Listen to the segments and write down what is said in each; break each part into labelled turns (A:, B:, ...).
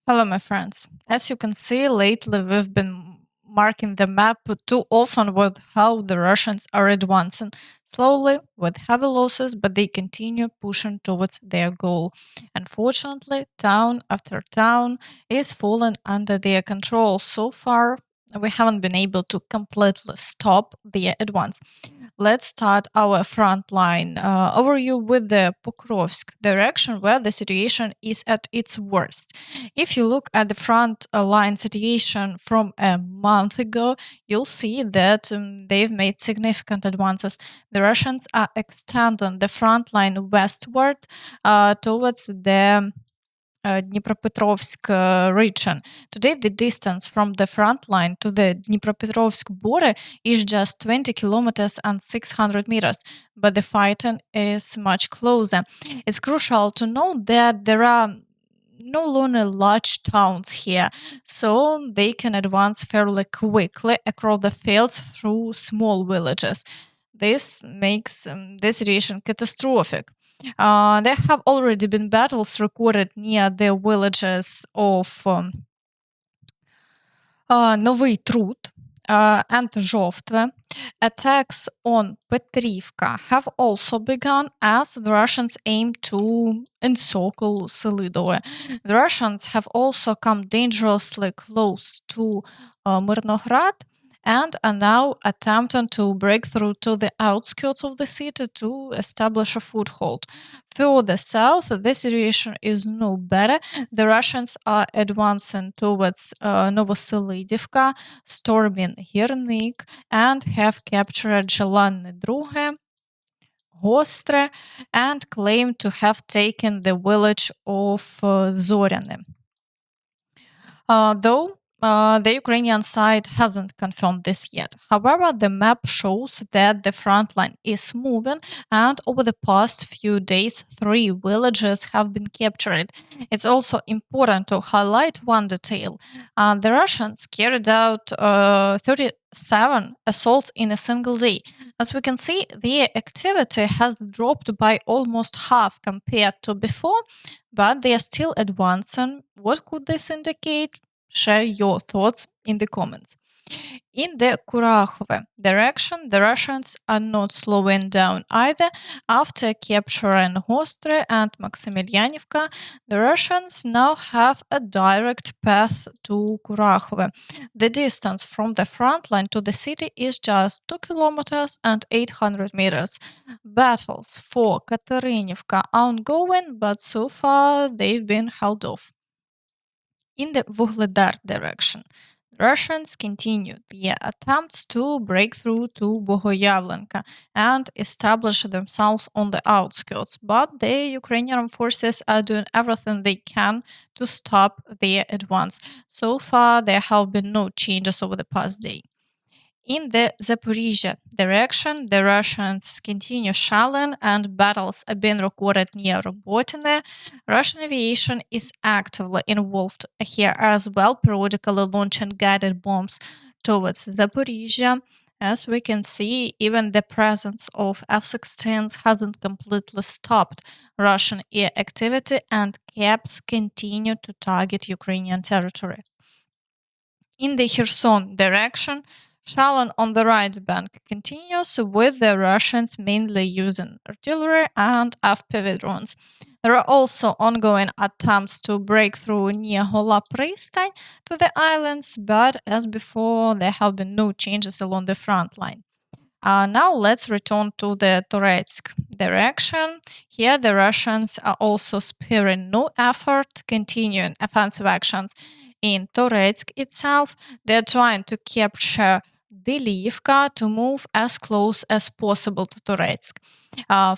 A: Hello, my friends. As you can see, lately we've been marking the map too often with how the Russians are advancing slowly with heavy losses, but they continue pushing towards their goal. Unfortunately, town after town is falling under their control. So far, we haven't been able to completely stop their advance. Let's start our front line overview with the Pokrovsk direction where the situation is at its worst. If you look at the front line situation from a month ago, you'll see that they've made significant advances. The Russians are extending the front line westward towards the Dnipropetrovsk region. Today, the distance from the front line to the Dnipropetrovsk border is just 20 kilometers and 600 meters, but the fighting is much closer. It's crucial to know that there are no longer large towns here, so they can advance fairly quickly across the fields through small villages. This makes the situation catastrophic. There have already been battles recorded near the villages of Новий Труд and Zhovtve. Attacks on Petrivka have also begun as the Russians aim to encircle Selidove. The Russians have also come dangerously close to Mirnograd and are now attempting to break through to the outskirts of the city to establish a foothold. Further south, the situation is no better. The Russians are advancing towards Novoselidivka, storming Hirnik, and have captured Желанне Druge, Gostre, and claim to have taken the village of Zoryane. Though the Ukrainian side hasn't confirmed this yet. However, the map shows that the front line is moving, and over the past few days, 3 villages have been captured. It's also important to highlight one detail. The Russians carried out 37 assaults in a single day. As we can see, their activity has dropped by almost half compared to before, but they are still advancing. What could this indicate? Share your thoughts in the comments. In the Kurakhove direction, the Russians are not slowing down either. After capturing Gostre and Maximilianivka, the Russians now have a direct path to Kurakhove. The distance from the front line to the city is just 2 kilometers and 800 meters. Battles for Katerinivka are ongoing, but so far they've been held off. In the Vuhledar direction, Russians continue their attempts to break through to Bogoyavlenka and establish themselves on the outskirts, but the Ukrainian forces are doing everything they can to stop their advance. So far, there have been no changes over the past day. In the Zaporizhzhia direction, the Russians continue shelling and battles are being recorded near Robotine. Russian aviation is actively involved here as well, periodically launching guided bombs towards Zaporizhzhia. As we can see, even the presence of F-16s hasn't completely stopped Russian air activity, and caps continue to target Ukrainian territory. In the Kherson direction, shelling on the right bank continues, with the Russians mainly using artillery and FPV drones. There are also ongoing attempts to break through near Hola Pristan to the islands, but as before, there have been no changes along the front line. Now let's return to the Toretsk direction. Here, the Russians are also sparing no effort, continuing offensive actions in Toretsk itself. They're trying to capture Delivka to move as close as possible to Toretsk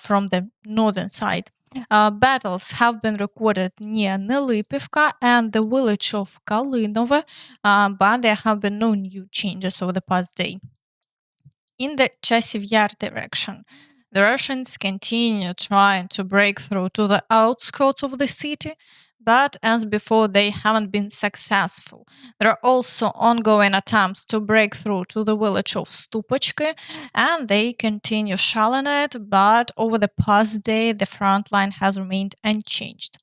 A: from the northern side. Battles have been recorded near Nelipivka and the village of Kalinove, but there have been no new changes over the past day. In the Chasiv Yar direction, the Russians continue trying to break through to the outskirts of the city, but as before, they haven't been successful. There are also ongoing attempts to break through to the village of Stupachki, and they continue shelling it, but over the past day, the front line has remained unchanged.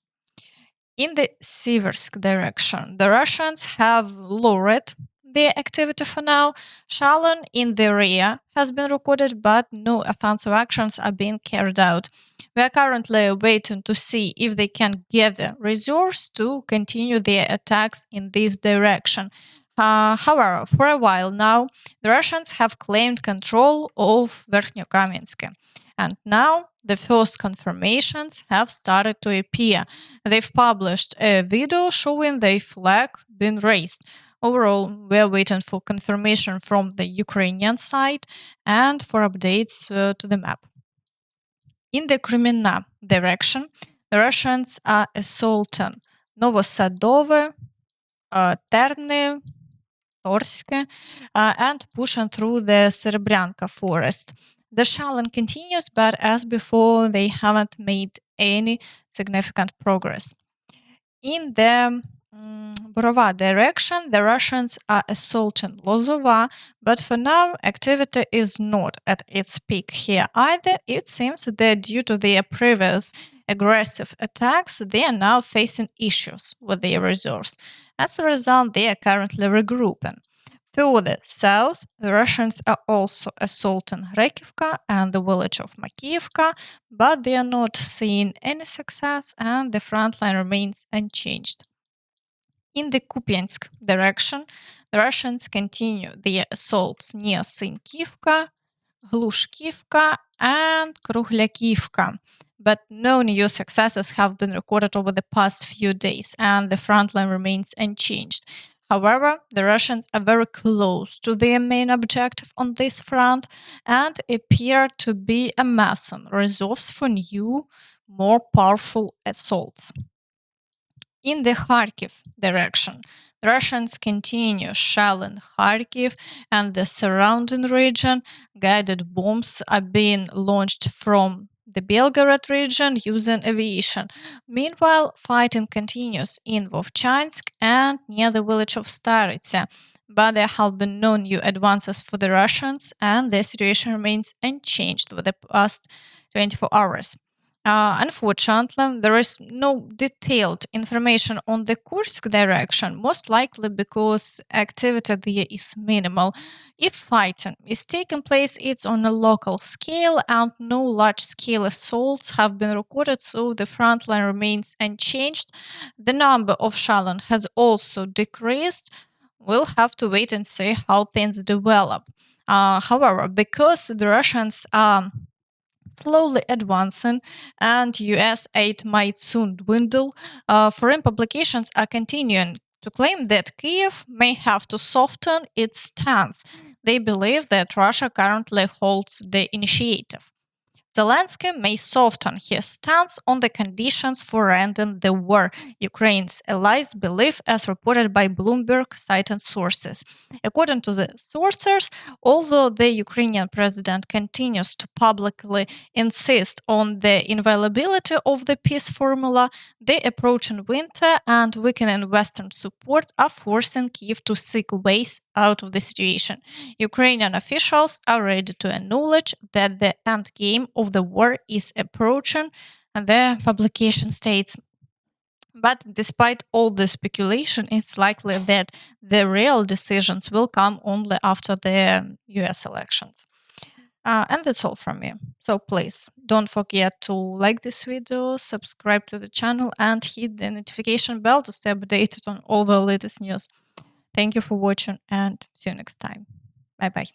A: In the Siversk direction, the Russians have lowered their activity for now. Shalon in the rear has been recorded, but no offensive actions are being carried out. We are currently waiting to see if they can gather resources to continue their attacks in this direction. However, for a while now, the Russians have claimed control of Verkhnyokaminsk. And now the first confirmations have started to appear. They've published a video showing their flag being raised. Overall, we're waiting for confirmation from the Ukrainian side and for updates to the map. In the Kreminna direction, the Russians are assaulting Novosadove, Terny, Toretsk, and pushing through the Serebryanka forest. The shelling continues, but as before, they haven't made any significant progress. In the Borova direction, the Russians are assaulting Lozova, but for now, activity is not at its peak here either. It seems that due to their previous aggressive attacks, they are now facing issues with their reserves. As a result, they are currently regrouping. Further south, the Russians are also assaulting Rakivka and the village of Makivka, but they are not seeing any success and the front line remains unchanged. In the Kupiansk direction, the Russians continue their assaults near Sinkivka, Glushkivka, and Kruhlякivka, but no new successes have been recorded over the past few days, and the front line remains unchanged. However, the Russians are very close to their main objective on this front and appear to be amassing reserves for new, more powerful assaults. In the Kharkiv direction, the Russians continue shelling Kharkiv and the surrounding region. Guided bombs are being launched from the Belgorod region using aviation. Meanwhile, fighting continues in Vovchansk and near the village of Staritsa. But there have been no new advances for the Russians, and the situation remains unchanged for the past 24 hours. Unfortunately, there is no detailed information on the Kursk direction, most likely because activity there is minimal. If fighting is taking place, it's on a local scale, and no large-scale assaults have been recorded, so the front line remains unchanged. The number of shelling has also decreased. We'll have to wait and see how things develop. However, because the Russians are slowly advancing and US aid might soon dwindle, foreign publications are continuing to claim that Kiev may have to soften its stance. They believe that Russia currently holds the initiative. Zelensky may soften his stance on the conditions for ending the war, Ukraine's allies believe, as reported by Bloomberg, citing sources. According to the sources, although the Ukrainian president continues to publicly insist on the inviolability of the peace formula, the approaching winter and weakening Western support are forcing Kyiv to seek ways out of the situation. Ukrainian officials are ready to acknowledge that the end game of the war is approaching, and the publication states. But despite all the speculation, it's likely that the real decisions will come only after the US elections. And that's all from me. So please don't forget to like this video, subscribe to the channel, and hit the notification bell to stay updated on all the latest news. Thank you for watching and see you next time. Bye bye.